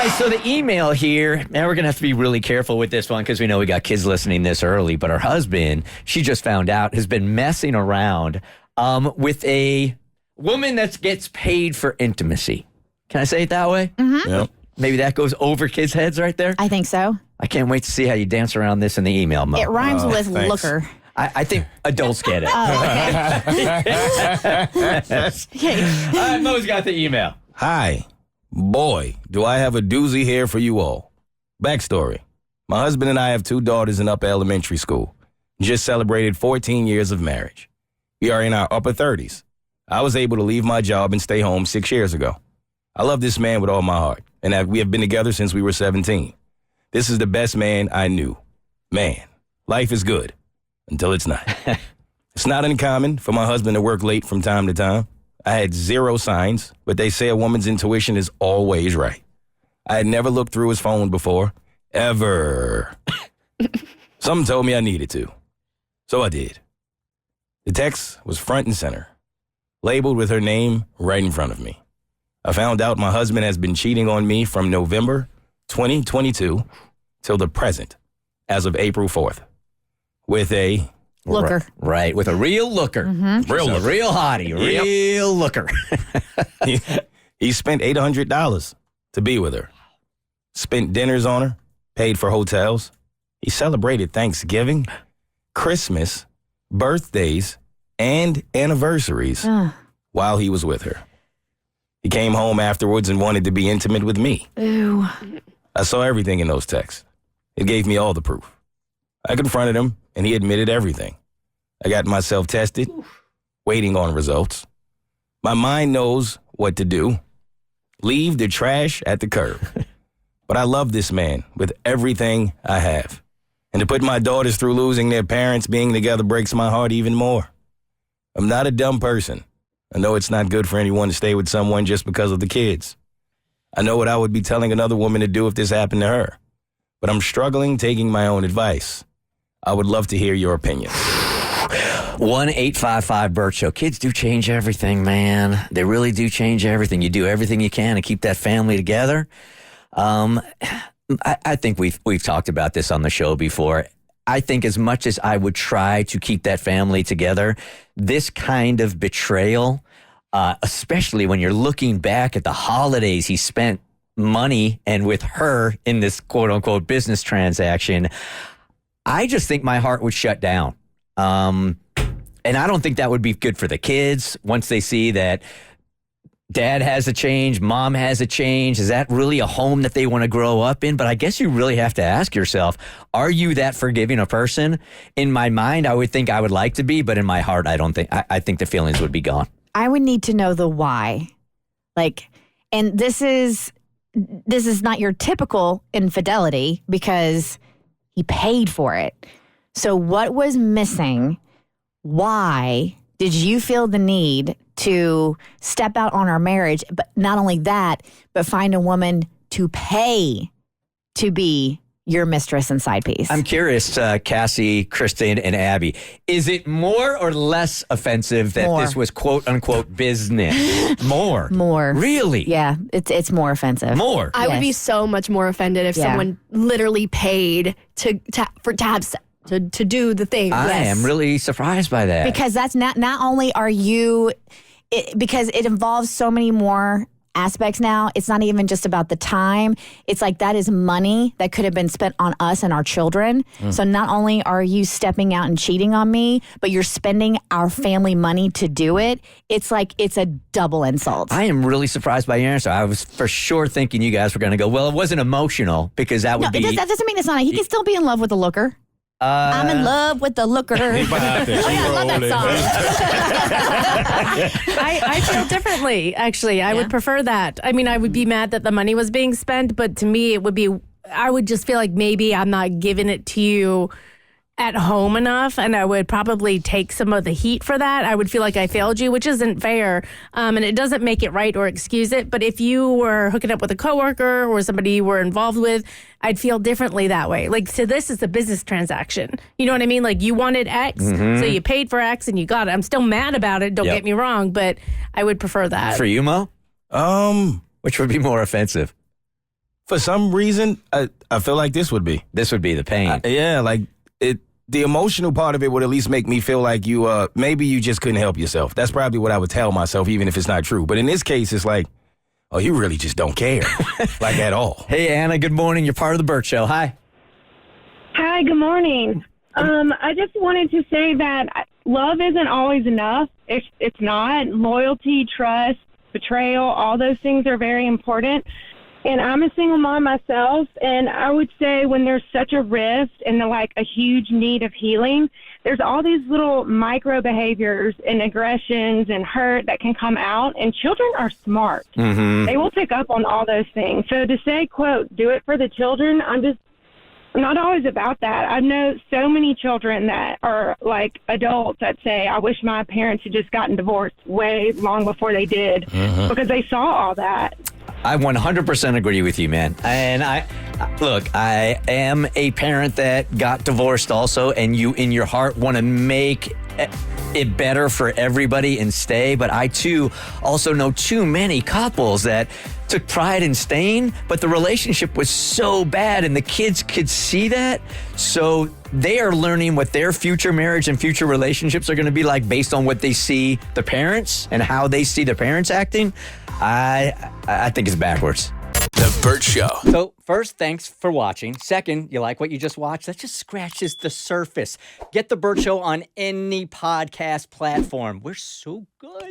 right, so the email here, and we're going to have to be really careful with this one because we know we got kids listening this early, but her husband, she just found out, has been messing around with a woman that gets paid for intimacy. Can I say it that way? Mm-hmm. Yep. Maybe that goes over kids' heads right there? I think so. I can't wait to see how you dance around this in the email, Mo. It rhymes with thanks. looker. I think adults get it. Okay. All right, Mo's got the email. Hi. Boy, do I have a doozy here for you all. Backstory. My husband and I have 2 daughters in upper elementary school. Just celebrated 14 years of marriage. We are in our upper 30s. I was able to leave my job and stay home 6 years ago. I love this man with all my heart, and we have been together since we were 17. This is the best man I knew. Man, life is good. Until it's not. It's not uncommon for my husband to work late from time to time. I had 0 signs, but they say a woman's intuition is always right. I had never looked through his phone before, ever. Something told me I needed to. So I did. The text was front and center, labeled with her name right in front of me. I found out my husband has been cheating on me from November 2022 till the present, as of April 4th. With a Looker. Right, with a real looker. Mm-hmm. real So looker. real hottie, real looker. He spent $800 to be with her. Spent dinners on her, paid for hotels. He celebrated Thanksgiving, Christmas, birthdays, and anniversaries while he was with her. He came home afterwards and wanted to be intimate with me. Ooh. I saw everything in those texts. It gave me all the proof. I confronted him, and he admitted everything. I got myself tested, waiting on results. My mind knows what to do. Leave the trash at the curb. But I love this man with everything I have. And to put my daughters through losing their parents being together breaks my heart even more. I'm not a dumb person. I know it's not good for anyone to stay with someone just because of the kids. I know what I would be telling another woman to do if this happened to her. But I'm struggling taking my own advice. I would love to hear your opinion. 1-855-BERT Show. Kids do change everything, man. They really do change everything. You do everything you can to keep that family together. I think we've talked about this on the show before. I think as much as I would try to keep that family together, this kind of betrayal, especially when you're looking back at the holidays he spent money and with her in this quote-unquote business transaction, I just think my heart would shut down. And I don't think that would be good for the kids once they see that dad has a change, mom has a change. Is that really a home that they want to grow up in? But I guess you really have to ask yourself, are you that forgiving a person? In my mind, I would think I would like to be, but in my heart, I don't think. I think the feelings would be gone. I would need to know the why. And this is not your typical infidelity because he paid for it. So what was missing? Why did you feel the need to step out on our marriage? But not only that, but find a woman to pay to be your mistress and side piece. I'm curious, Cassie, Kristen, and Abby, is it more or less offensive that More. this was quote unquote business? More. Really? Yeah, it's more offensive. More. I would be so much more offended if someone literally paid to do the thing. I am really surprised by that. Because that's not only are you, because it involves so many more aspects now. It's not even just about the time. It's like that is money that could have been spent on us and our children. So not only are you stepping out and cheating on me, but you're spending our family money to do it. It's like it's a double insult. I am really surprised by your answer. I was for sure thinking you guys were going to go, well, it wasn't emotional because that would be. That doesn't mean it's not. He can still be in love with the looker. I'm in love with the looker. Oh yeah, I love that song. I feel differently, actually. I would prefer that. I mean, I would be mad that the money was being spent, but to me, I would just feel like maybe I'm not giving it to you at home enough, and I would probably take some of the heat for that. I would feel like I failed you, which isn't fair, and it doesn't make it right or excuse it. But if you were hooking up with a coworker or somebody you were involved with, I'd feel differently that way. Like, so this is a business transaction. You know what I mean? Like, you wanted X, so you paid for X and you got it. I'm still mad about it, don't get me wrong, but I would prefer that. For you, Mo? Um, Which would be more offensive? For some reason, I feel like this would be. This would be the pain. Yeah, like the emotional part of it would at least make me feel like you, maybe you just couldn't help yourself. That's probably what I would tell myself, even if it's not true. But in this case, it's like, oh, you really just don't care, like at all. Hey, Anna, good morning. You're part of the Bert Show. Hi. Hi, good morning. I just wanted to say that love isn't always enough. It's not. Loyalty, trust, betrayal, all those things are very important. And I'm a single mom myself, and I would say when there's such a rift and like a huge need of healing, there's all these little micro behaviors and aggressions and hurt that can come out, and children are smart. Mm-hmm. They will pick up on all those things. So to say, quote, do it for the children, I'm not always about that. I know so many children that are like adults that say, I wish my parents had just gotten divorced way long before they did because they saw all that. I 100% agree with you, man. And I am a parent that got divorced also, and you in your heart want to make it better for everybody and stay. But I too also know too many couples that took pride in staying, but the relationship was so bad and the kids could see that. So they are learning what their future marriage and future relationships are going to be like based on what they see the parents and how they see the parents acting. I think it's backwards. The Bert Show. So first, thanks for watching. Second, you like what you just watched? That just scratches the surface. Get the Bert Show on any podcast platform. We're so good.